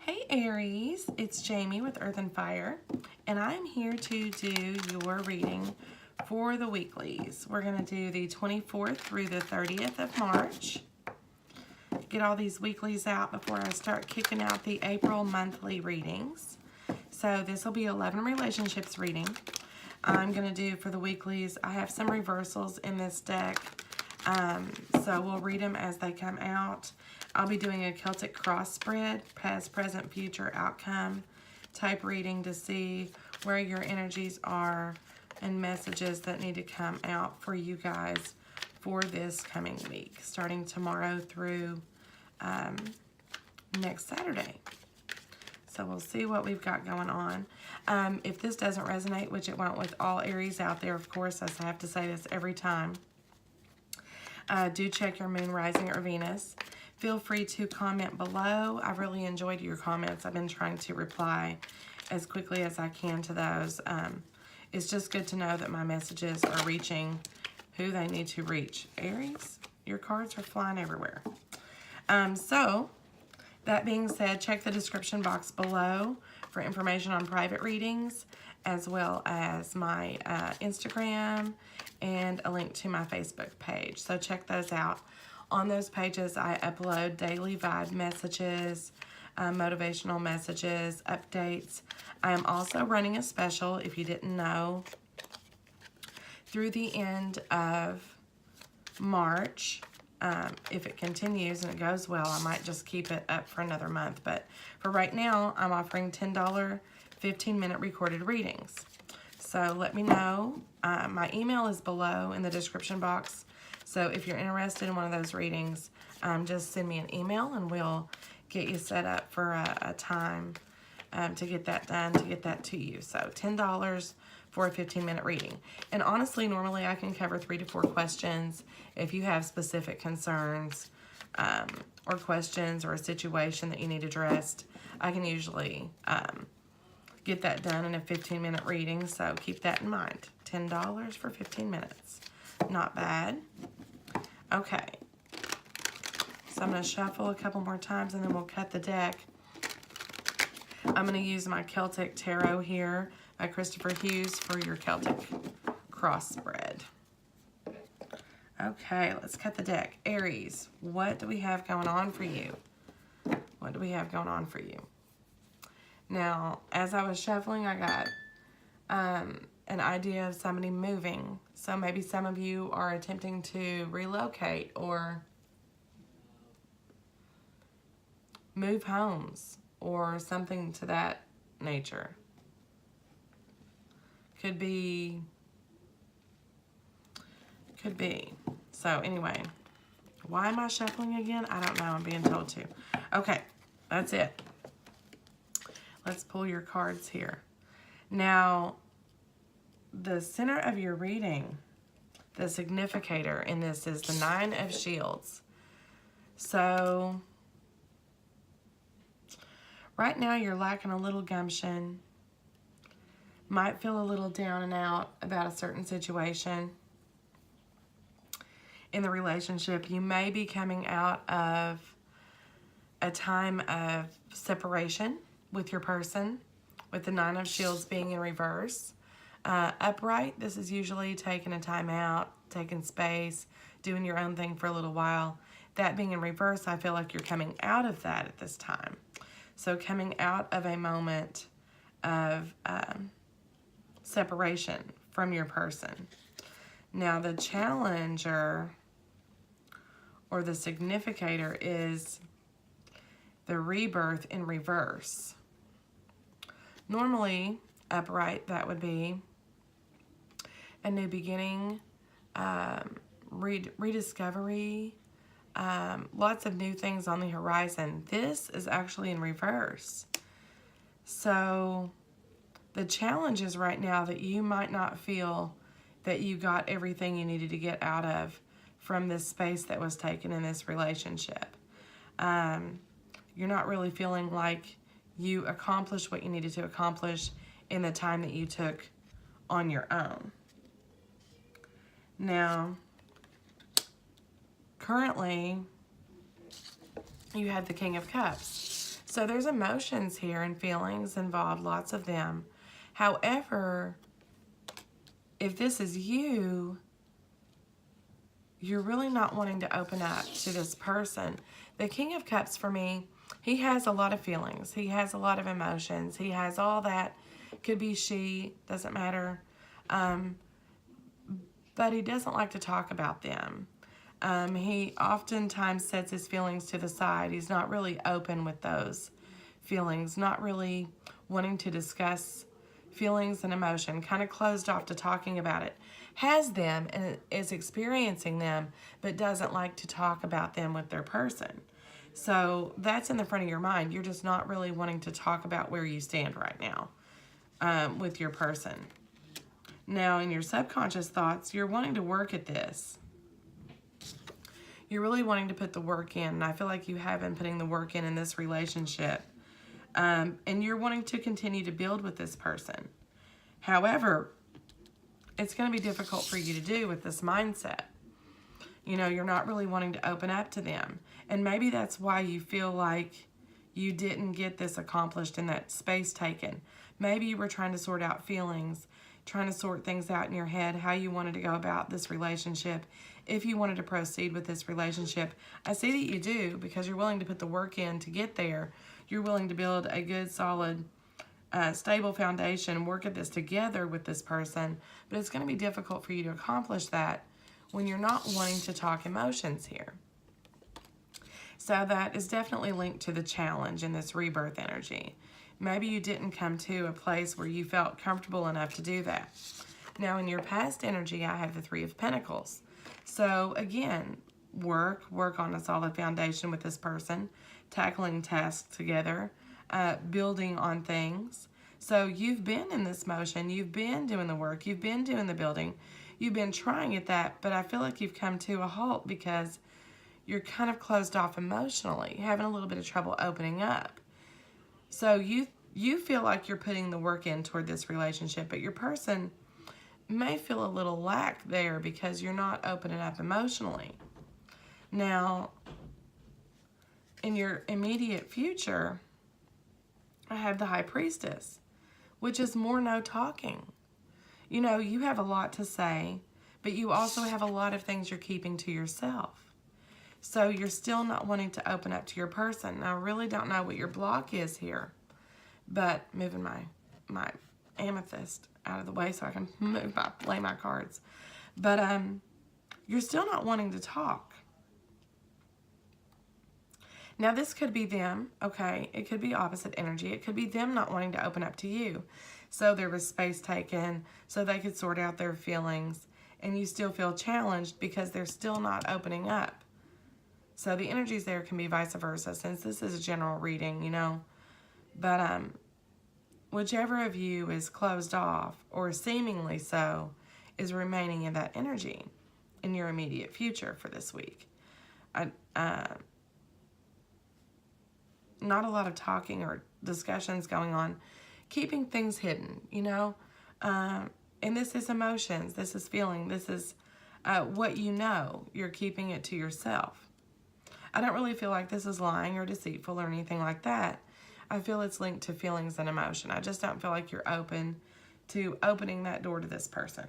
Hey Aries, it's Jamie with Earth and Fire, and I'm here to do your reading for the weeklies. We're going to do the 24th through the 30th of March. Get all these weeklies out before I start kicking out the April monthly readings. So this will be 11 relationships reading. I'm going to do for the weeklies, I have some reversals in this deck, so we'll read them as they come out. I'll be doing a Celtic cross spread, past, present, future, outcome type reading to see where your energies are and messages that need to come out for you guys for this coming week, starting tomorrow through next Saturday. So we'll see what we've got going on. If this doesn't resonate, which it won't with all Aries out there, of course, as I have to say this every time, do check your moon, rising, or Venus. Feel free to comment below. I've really enjoyed your comments. I've been trying to reply as quickly as I can to those. It's just good to know that my messages are reaching who they need to reach. Aries, your cards are flying everywhere. So, that being said, check the description box below for information on private readings, as well as my Instagram and a link to my Facebook page. So check those out. On those pages, I upload daily vibe messages, motivational messages, updates. I am also running a special, if you didn't know, through the end of March. If it continues and it goes well, I might just keep it up for another month. But for right now, I'm offering $10 15-minute recorded readings. So let me know. My email is below in the description box. So if you're interested in one of those readings, just send me an email and we'll get you set up for a time to get that done, to get that to you. So $10 for a 15-minute reading. And honestly, normally I can cover 3 to 4 questions. If you have specific concerns or questions or a situation that you need addressed, I can usually get that done in a 15-minute reading. So keep that in mind. $10 for 15 minutes. Not bad. Okay. So I'm going to shuffle a couple more times and then we'll cut the deck. I'm going to use my Celtic Tarot here by Christopher Hughes for your Celtic cross spread. Okay, let's cut the deck. Aries, what do we have going on for you? What do we have going on for you? Now, as I was shuffling, I got an idea of somebody moving. So maybe some of you are attempting to relocate or move homes or something to that nature. Could be. So anyway, why am I shuffling again? I don't know. I'm being told to. Okay, that's it. Let's pull your cards here. Now, the center of your reading, the significator in this is the 9 of Shields. So, right now you're lacking a little gumption. Might feel a little down and out about a certain situation in the relationship. You may be coming out of a time of separation with your person, with the 9 of Shields being in reverse. Upright, this is usually taking a time out, taking space, doing your own thing for a little while. That being in reverse, I feel like you're coming out of that at this time. So coming out of a moment of separation from your person. Now the challenger or the significator is the rebirth in reverse. Normally, upright, that would be a new beginning, rediscovery, lots of new things on the horizon. This is actually in reverse. So the challenge is right now that you might not feel that you got everything you needed to get out of from this space that was taken in this relationship. You're not really feeling like you accomplished what you needed to accomplish in the time that you took on your own. Now, currently, you have the King of Cups. So there's emotions here and feelings involved, lots of them. However, if this is you, you're really not wanting to open up to this person. The King of Cups for me, he has a lot of feelings. He has a lot of emotions. He has all that. Could be she, doesn't matter. But he doesn't like to talk about them. He oftentimes sets his feelings to the side. He's not really open with those feelings, not really wanting to discuss feelings and emotion, kind of closed off to talking about it. Has them and is experiencing them, but doesn't like to talk about them with their person. So that's in the front of your mind. You're just not really wanting to talk about where you stand right now with your person. Now, in your subconscious thoughts, you're wanting to work at this. You're really wanting to put the work in, and I feel like you have been putting the work in this relationship. And you're wanting to continue to build with this person. However, it's going to be difficult for you to do with this mindset. You know, you're not really wanting to open up to them. And maybe that's why you feel like you didn't get this accomplished in that space taken. Maybe you were trying to sort out feelings, trying to sort things out in your head, how you wanted to go about this relationship, if you wanted to proceed with this relationship. I see that you do, because you're willing to put the work in to get there. You're willing to build a good, solid, stable foundation, work at this together with this person, but it's going to be difficult for you to accomplish that when you're not wanting to talk emotions here. So that is definitely linked to the challenge in this rebirth energy. Maybe you didn't come to a place where you felt comfortable enough to do that. Now, in your past energy, I have the Three of Pentacles. So again, work on a solid foundation with this person, tackling tasks together, building on things. So you've been in this motion, you've been doing the work, you've been doing the building, you've been trying at that, but I feel like you've come to a halt because you're kind of closed off emotionally, having a little bit of trouble opening up. So you feel like you're putting the work in toward this relationship, but your person may feel a little lack there because you're not opening up emotionally. Now, in your immediate future, I have the High Priestess, which is more no talking. You know, you have a lot to say, but you also have a lot of things you're keeping to yourself. So you're still not wanting to open up to your person. Now, I really don't know what your block is here, but moving my amethyst out of the way so I can lay my cards. But you're still not wanting to talk. Now, this could be them, okay? It could be opposite energy. It could be them not wanting to open up to you. So there was space taken so they could sort out their feelings, and you still feel challenged because they're still not opening up. So the energies there can be vice versa, since this is a general reading, you know. But whichever of you is closed off, or seemingly so, is remaining in that energy in your immediate future for this week. Not a lot of talking or discussions going on, keeping things hidden, you know. And this is emotions, this is feeling, this is what you know. You're keeping it to yourself. I don't really feel like this is lying or deceitful or anything like that. I feel it's linked to feelings and emotion. I just don't feel like you're open to opening that door to this person.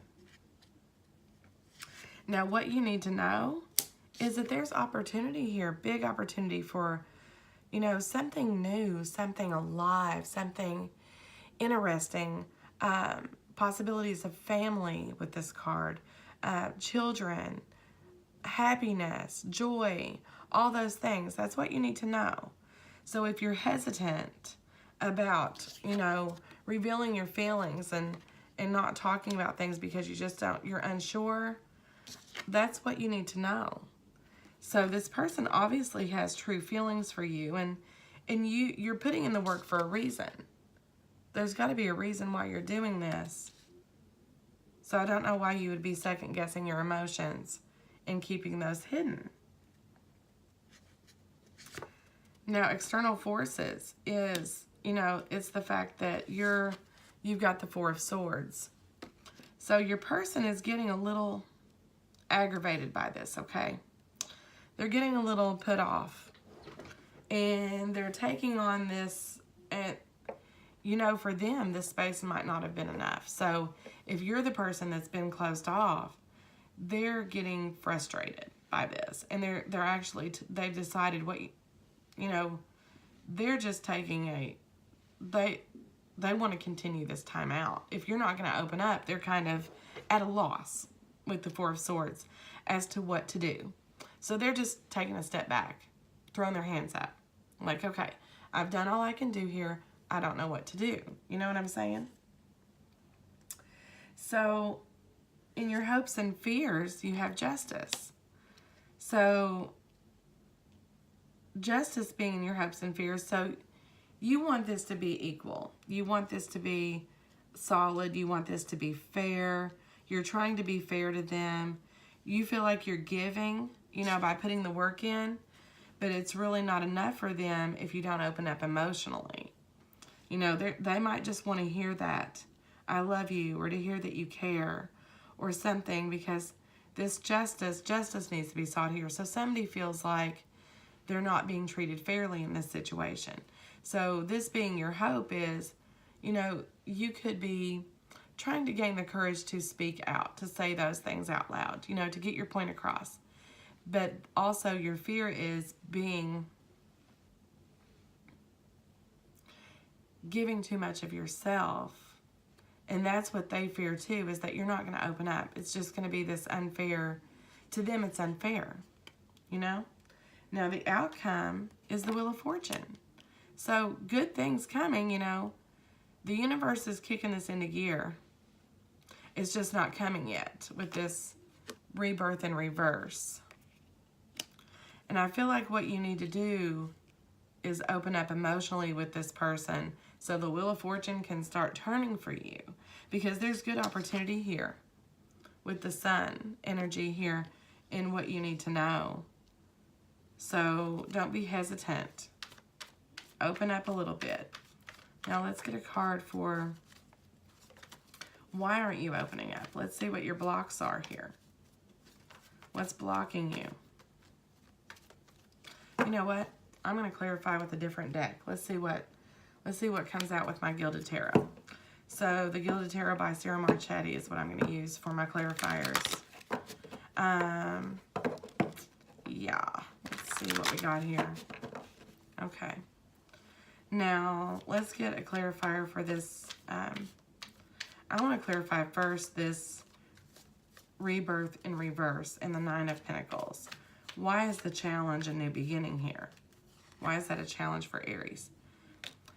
Now, what you need to know is that there's opportunity here, big opportunity for, you know, something new, something alive, something interesting, possibilities of family with this card, children, happiness, joy, all those things. That's what you need to know. So if you're hesitant about, you know, revealing your feelings and not talking about things because you just don't, you're unsure, that's what you need to know. So this person obviously has true feelings for you, and you're putting in the work for a reason. There's got to be a reason why you're doing this. So I don't know why you would be second guessing your emotions and keeping those hidden. Now, external forces is, you know, it's the fact that you've got the Four of Swords. So your person is getting a little aggravated by this, okay? They're getting a little put off. And they're taking on this, and you know, for them, this space might not have been enough. So if you're the person that's been closed off, they're getting frustrated by this. And they're actually, they've decided what, you know, they're just taking they want to continue this time out. If you're not going to open up, they're kind of at a loss with the Four of Swords as to what to do. So they're just taking a step back, throwing their hands up. Like, okay, I've done all I can do here. I don't know what to do. You know what I'm saying? So in your hopes and fears, you have Justice. So Justice being in your hopes and fears, so you want this to be equal. You want this to be solid. You want this to be fair. You're trying to be fair to them. You feel like you're giving, you know, by putting the work in, but it's really not enough for them if you don't open up emotionally. You know, they might just want to hear that, I love you, or to hear that you care, or something, because this justice needs to be sought here. So somebody feels like they're not being treated fairly in this situation. So this being your hope is, you know, you could be trying to gain the courage to speak out, to say those things out loud, you know, to get your point across. But also your fear is giving too much of yourself. And that's what they fear too, is that you're not going to open up. It's just going to be this unfair. To them, it's unfair, you know? Now, the outcome is the Wheel of Fortune. So, good things coming, you know. The universe is kicking this into gear. It's just not coming yet with this rebirth in reverse. And I feel like what you need to do is open up emotionally with this person so the Wheel of Fortune can start turning for you. Because there's good opportunity here with the Sun energy here in what you need to know. So don't be hesitant. Open up a little bit. Now let's get a card for why aren't you opening up? Let's see what your blocks are here. What's blocking you? You know what? I'm going to clarify with a different deck. Let's see what comes out with my Gilded Tarot. So the Gilded Tarot by Sarah Marchetti is what I'm going to use for my clarifiers. Yeah. Let's see what we got here. Okay. Now, let's get a clarifier for this. I want to clarify first this rebirth in reverse and the Nine of Pentacles. Why is the challenge a new beginning here? Why is that a challenge for Aries?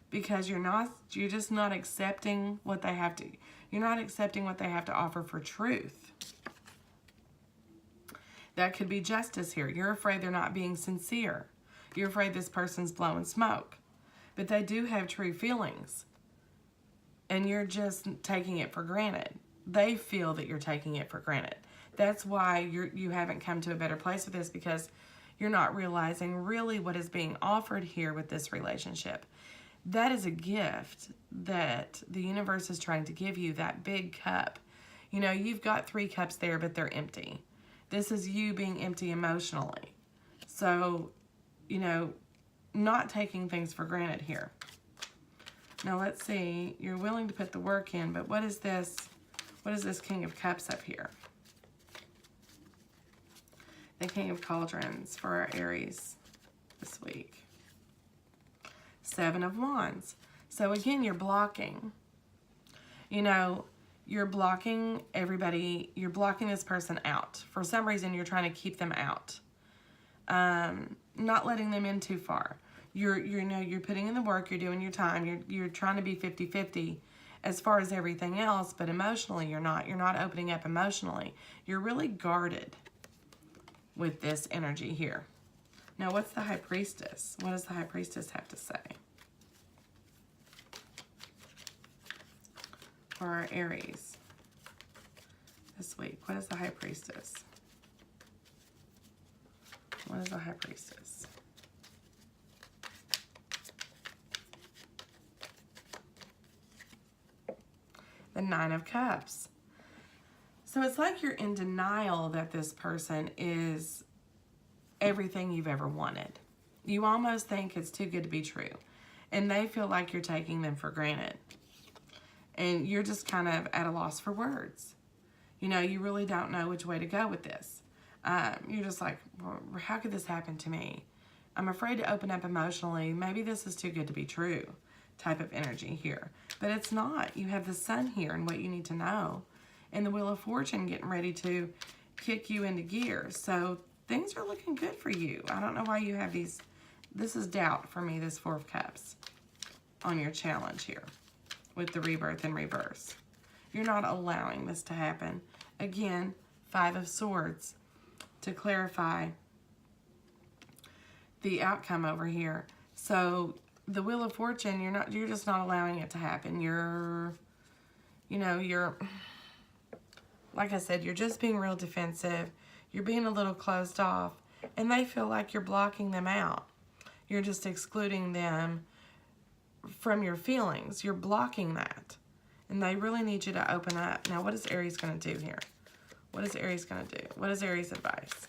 Because you're just not accepting what they have to, you're not accepting what they have to offer for truth. That could be justice here. You're afraid they're not being sincere. You're afraid this person's blowing smoke. But they do have true feelings. And you're just taking it for granted. They feel that you're taking it for granted. That's why you haven't come to a better place with this, because you're not realizing really what is being offered here with this relationship. That is a gift that the universe is trying to give you, that big cup. You know, you've got 3 cups there, but they're empty. This is you being empty emotionally. So, you know, not taking things for granted here. Now let's see, you're willing to put the work in, but what is this? What is this King of Cups up here? The King of Cauldrons for our Aries this week. 7 of Wands. So again, you're blocking. You know, you're blocking everybody. You're blocking this person out. For some reason, you're trying to keep them out. Not letting them in too far. You're putting in the work. You're doing your time. You're trying to be 50-50 as far as everything else, but emotionally, you're not. You're not opening up emotionally. You're really guarded with this energy here. Now, what's the High Priestess? What does the High Priestess have to say for our Aries this week? What is the High Priestess? What is the High Priestess? The Nine of Cups. So it's like you're in denial that this person is everything you've ever wanted. You almost think it's too good to be true. And they feel like you're taking them for granted. And you're just kind of at a loss for words. You know, you really don't know which way to go with this. You're just like, well, how could this happen to me? I'm afraid to open up emotionally. Maybe this is too good to be true type of energy here. But it's not. You have the Sun here and what you need to know. And the Wheel of Fortune getting ready to kick you into gear. So things are looking good for you. I don't know why you have these. This is doubt for me, this Four of Cups on your challenge here with the rebirth in reverse. You're not allowing this to happen. Again, Five of Swords to clarify the outcome over here. So the Wheel of Fortune, you're just not allowing it to happen. You're like I said, you're just being real defensive. You're being a little closed off, and they feel like you're blocking them out. You're just excluding them from your feelings. You're blocking that. And they really need you to open up. Now, what is Aries going to do here? What is Aries going to do? What is Aries' advice?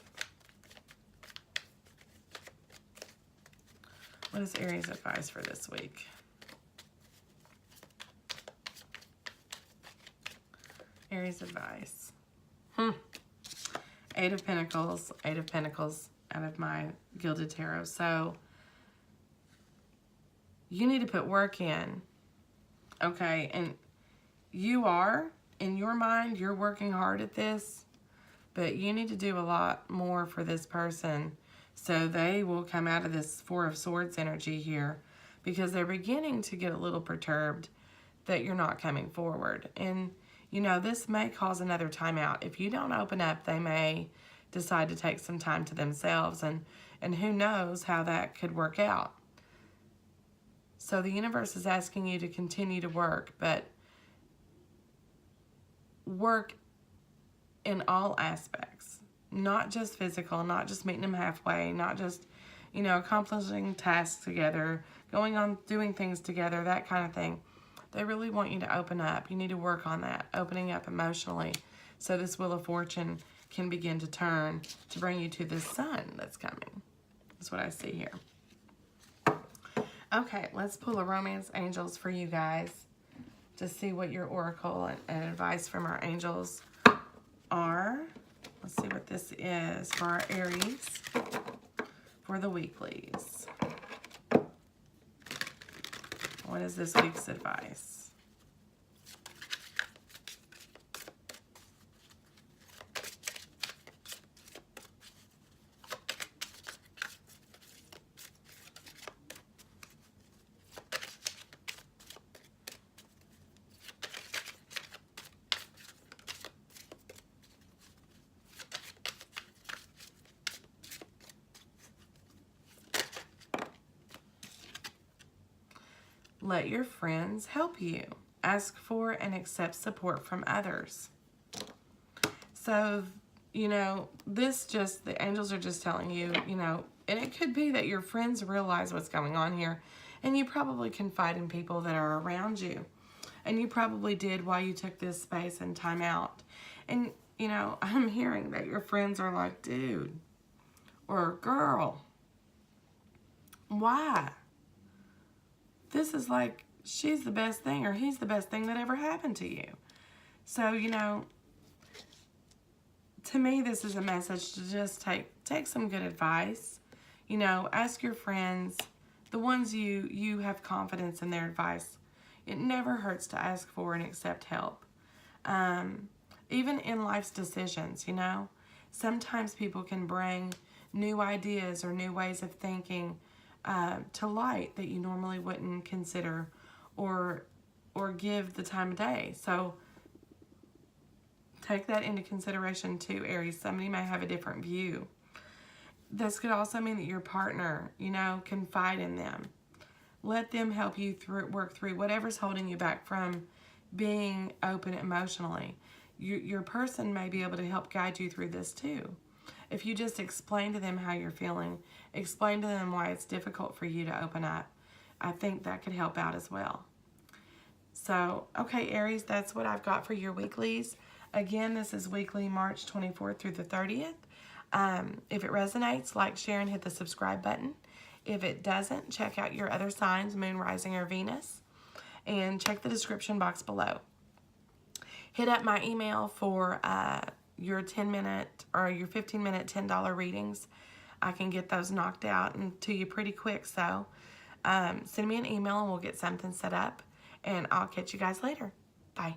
What is Aries' advice for this week? Aries' advice. Eight of Pentacles out of my Gilded Tarot. So, you need to put work in, okay? And you are, in your mind, you're working hard at this, but you need to do a lot more for this person so they will come out of this Four of Swords energy here, because they're beginning to get a little perturbed that you're not coming forward. And, you know, this may cause another timeout. If you don't open up, they may decide to take some time to themselves, and who knows how that could work out. So the universe is asking you to continue to work, but work in all aspects, not just physical, not just meeting them halfway, not just, you know, accomplishing tasks together, going on doing things together, that kind of thing. They really want you to open up. You need to work on that, opening up emotionally, so this Wheel of Fortune can begin to turn to bring you to the Sun that's coming. That's what I see here. Okay, let's pull a Romance Angels for you guys to see what your oracle and advice from our angels are. Let's see what this is for our Aries for the weeklies. What is this week's advice? Let your friends help you. Ask for and accept support from others. So, you know, the angels are just telling you, you know, and it could be that your friends realize what's going on here, and you probably confide in people that are around you. And you probably did while you took this space and time out. And, you know, I'm hearing that your friends are like, dude, or girl, why? This is like, she's the best thing, or he's the best thing that ever happened to you. So, you know, to me, this is a message to just take some good advice. You know, ask your friends, the ones you have confidence in their advice. It never hurts to ask for and accept help. Even in life's decisions, you know, sometimes people can bring new ideas or new ways of thinking to light that you normally wouldn't consider or give the time of day. So take that into consideration too, Aries. Somebody may have a different view. This could also mean that your partner, you know, confide in them. Let them help you work through whatever's holding you back from being open emotionally. Your person may be able to help guide you through this too. If you just explain to them how you're feeling, explain to them why it's difficult for you to open up, I think that could help out as well. So, okay, Aries, that's what I've got for your weeklies. Again, this is weekly March 24th through the 30th. If it resonates, like, share, and hit the subscribe button. If it doesn't, check out your other signs, Moon, Rising, or Venus, and check the description box below. Hit up my email for your 10-minute or your 15-minute $10 readings. I can get those knocked out and to you pretty quick. So send me an email and we'll get something set up. And I'll catch you guys later. Bye.